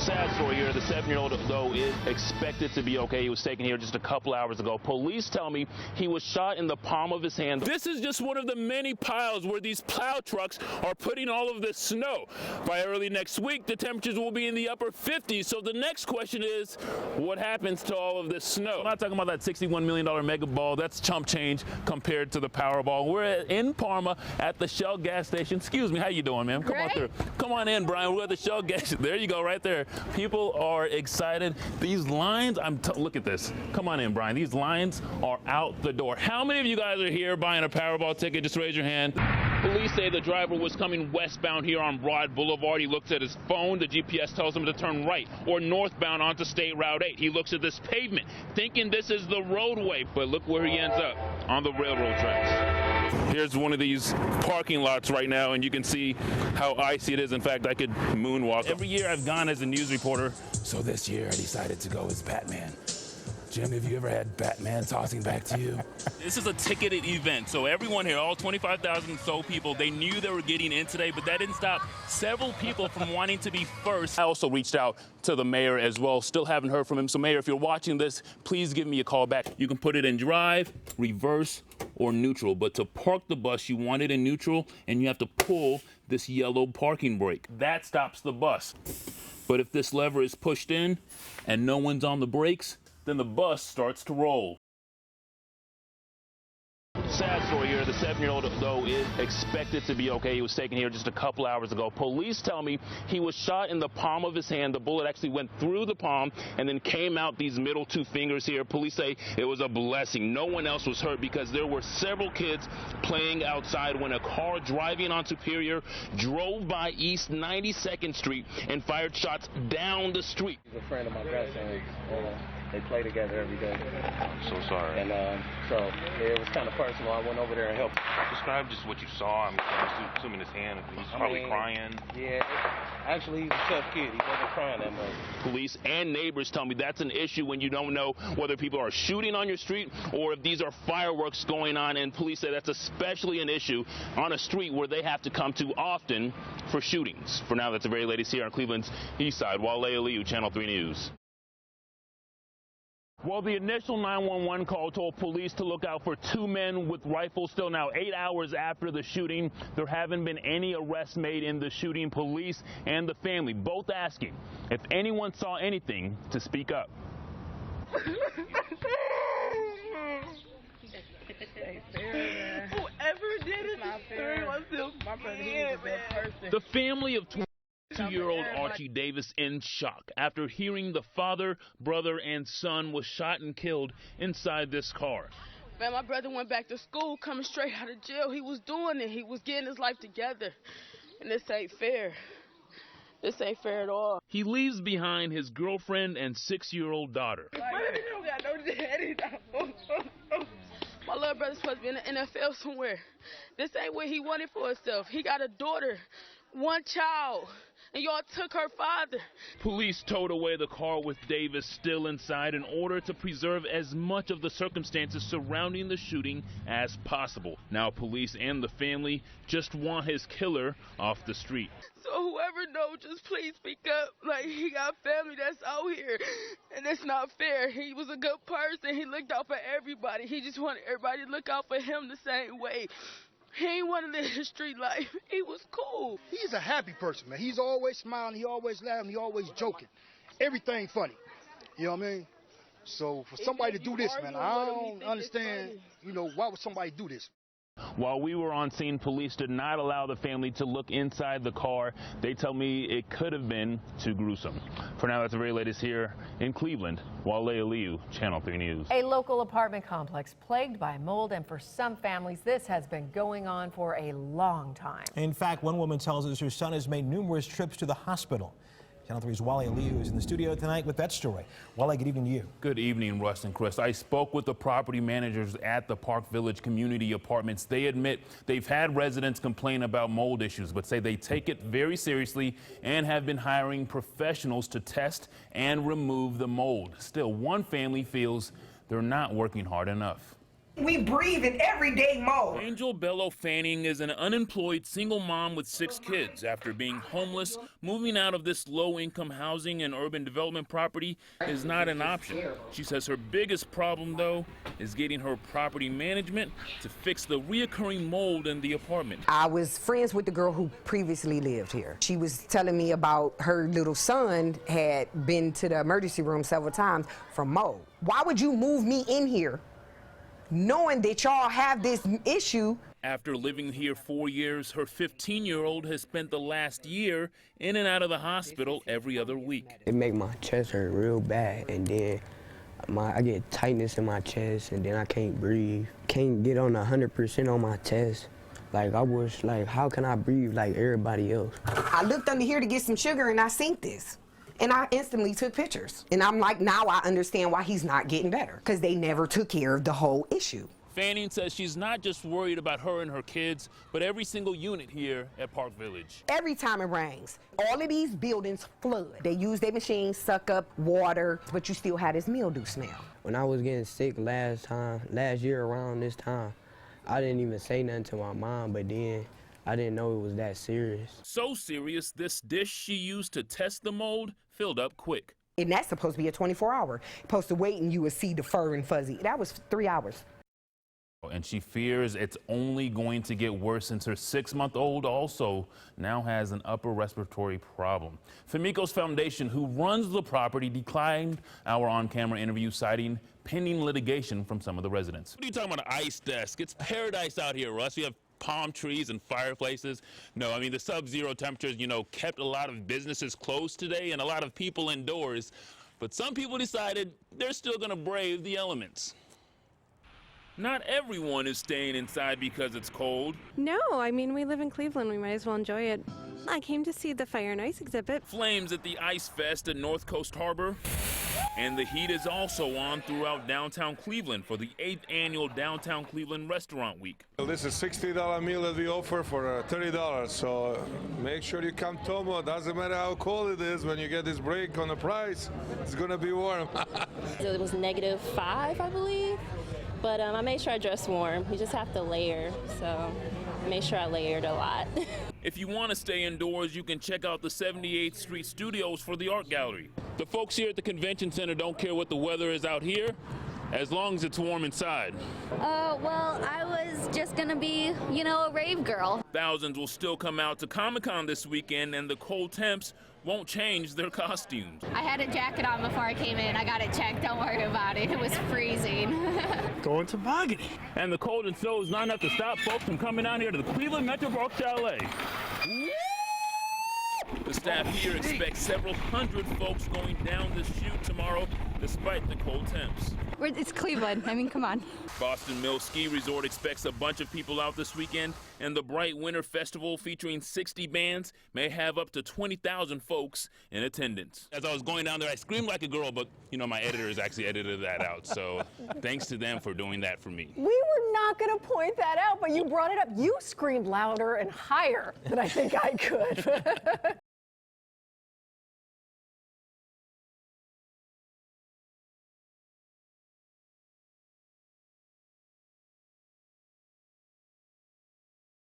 Sad story here. The 7-year-old, though, is expected to be okay. He was taken here just a couple hours ago. Police tell me he was shot in the palm of his hand. This is just one of the many piles where these plow trucks are putting all of this snow. By early next week, the temperatures will be in the upper 50s. So the next question is, what happens to all of this snow? I'm not talking about that $61 million mega ball. That's chump change compared to the Powerball. We're in Parma at the Shell gas station. Excuse me, how you doing, ma'am? Come on through. Come on in, Brian. We're at the Shell gas station. There you go, right there. People are excited. These lines, look at this. Come on in, Brian. These lines are out the door. How many of you guys are here buying a Powerball ticket? Just raise your hand. Police say the driver was coming westbound here on Broad Boulevard. He looks at his phone. The GPS tells him to turn right or northbound onto State Route 8. He looks at this pavement, thinking this is the roadway, but look where he ends up, on the railroad tracks. Here's one of these parking lots right now, and you can see how icy it is. In fact, I could moonwalk. Every year I've gone as a news reporter, so this year I decided to go as Batman. Jim, have you ever had Batman tossing back to you? This is a ticketed event, so everyone here, all 25,000 so people, they knew they were getting in today, but that didn't stop several people from wanting to be first. I also reached out to the mayor as well. Still haven't heard from him. So, Mayor, if you're watching this, please give me a call back. You can put it in drive, reverse, or neutral. But to park the bus, you want it in neutral, and you have to pull this yellow parking brake. That stops the bus. But if this lever is pushed in and no one's on the brakes, then the bus starts to roll. Sad story here. The 7-year-old, though, is expected to be okay. He was taken here just a couple hours ago. Police tell me he was shot in the palm of his hand. The bullet actually went through the palm and then came out these middle two fingers here. Police say it was a blessing. No one else was hurt because there were several kids playing outside when a car driving on Superior drove by East 92nd Street and fired shots down the street. He's a friend of my grandson's. They play together every day. I'm so sorry. And so it was kind of personal. I went over there and helped. Describe just what you saw. I'm assuming his hand. He's probably crying. Yeah. Actually, he's a tough kid. He wasn't crying that much. Police and neighbors tell me that's an issue when you don't know whether people are shooting on your street or if these are fireworks going on. And police say that's especially an issue on a street where they have to come to often for shootings. For now, that's the very latest here on Cleveland's East Side. Wale Aliyu, Channel 3 News. Well, the initial 911 call told police to look out for two men with rifles. Still now 8 hours after the shooting, there haven't been any arrests made in the shooting. Police and the family both asking if anyone saw anything to speak up. Whoever did it, the family of 22-year-old Archie Davis in shock after hearing the father, brother, and son was shot and killed inside this car. Man, my brother went back to school coming straight out of jail. He was doing it. He was getting his life together. And this ain't fair. This ain't fair at all. He leaves behind his girlfriend and 6-year-old daughter. My little brother's supposed to be in the NFL somewhere. This ain't what he wanted for himself. He got a daughter, one child. And y'all took her father. Police towed away the car with Davis still inside in order to preserve as much of the circumstances surrounding the shooting as possible. Now police and the family just want his killer off the street. So whoever knows, just please speak up. Like, he got family that's out here, and it's not fair. He was a good person. He looked out for everybody. He just wanted everybody to look out for him the same way. He ain't want to live his street life. He was cool. He's a happy person, man. He's always smiling. He always laughing. He always joking. Everything funny. You know what I mean? So for somebody to do this, man, I don't understand, why would somebody do this? While we were on scene, police did not allow the family to look inside the car. They tell me it could have been too gruesome. For now, that's the very latest here in Cleveland. Wale Aliyu, Channel 3 News. A local apartment complex plagued by mold, and for some families, this has been going on for a long time. In fact, one woman tells us her son has made numerous trips to the hospital. Channel 3's Wale Aliyu is in the studio tonight with that story. Wale, good evening to you. Good evening, Russ and Chris. I spoke with the property managers at the Park Village Community Apartments. They admit they've had residents complain about mold issues, but say they take it very seriously and have been hiring professionals to test and remove the mold. Still, one family feels they're not working hard enough. We breathe in everyday mode. Angel Bello Fanning is an unemployed single mom with 6 kids. After being homeless, moving out of this low-income housing and urban development property is not an option. She says her biggest problem, though, is getting her property management to fix the reoccurring mold in the apartment. I was friends with the girl who previously lived here. She was telling me about her little son had been to the emergency room several times from mold. Why would you move me in here knowing that y'all have this issue? After living here 4 years, her 15-year-old has spent the last year in and out of the hospital every other week. It make my chest hurt real bad, and then I get tightness in my chest, and then I can't breathe. Can't get on 100% on my chest. Like, I was like, how can I breathe like everybody else? I looked under here to get some sugar and I seen this. And I instantly took pictures. And I'm like, now I understand why he's not getting better, because they never took care of the whole issue. Fanning says she's not just worried about her and her kids, but every single unit here at Park Village. Every time it rains, all of these buildings flood. They use their machines, suck up water, but you still have this mildew smell. When I was getting sick last year around this time, I didn't even say nothing to my mom, but then I didn't know it was that serious. So serious, this dish she used to test the mold filled up quick. And that's supposed to be a 24-hour. Supposed to wait and you would see the fur and fuzzy. That was 3 hours. And she fears it's only going to get worse since her 6-month-old also now has an upper respiratory problem. Famicos Foundation, who runs the property, declined our on-camera interview, citing pending litigation from some of the residents. What are you talking about, an ice desk? It's paradise out here, Russ. We have palm trees and fireplaces. No, I mean, the sub-zero temperatures, kept a lot of businesses closed today and a lot of people indoors. But some people decided they're still going to brave the elements. Not everyone is staying inside because it's cold. No, I mean, we live in Cleveland. We might as well enjoy it. I came to see the Fire and Ice exhibit. Flames at the Ice Fest at North Coast Harbor. And the heat is also on throughout downtown Cleveland for the 8th annual Downtown Cleveland Restaurant Week. This is a $60 meal that we offer for $30, so make sure you come Tomo. Doesn't matter how cold it is, when you get this break on the price, it's gonna be warm. It was -5, I believe, but I made sure I dressed warm. You just have to layer, so I made sure I layered a lot. If you want to stay indoors, you can check out the 78th Street Studios for the art gallery. The folks here at the convention center don't care what the weather is out here, as long as it's warm inside. Well, I was just gonna be, a rave girl. Thousands will still come out to Comic-Con this weekend, and the cold temps won't change their costumes. I had a jacket on before I came in. I got it checked. Don't worry about it. It was freezing. Going tobogganing. And the cold and snow is not enough to stop folks from coming out here to the Cleveland Metrobrook Chalet. The staff here expects several hundred folks going down this chute tomorrow, despite the cold temps. It's Cleveland. I mean, come on. Boston Mills Ski Resort expects a bunch of people out this weekend, and the Bright Winter Festival, featuring 60 bands, may have up to 20,000 folks in attendance. As I was going down there, I screamed like a girl, but, my editors actually edited that out, so thanks to them for doing that for me. We were not going to point that out, but you brought it up. You screamed louder and higher than I think I could.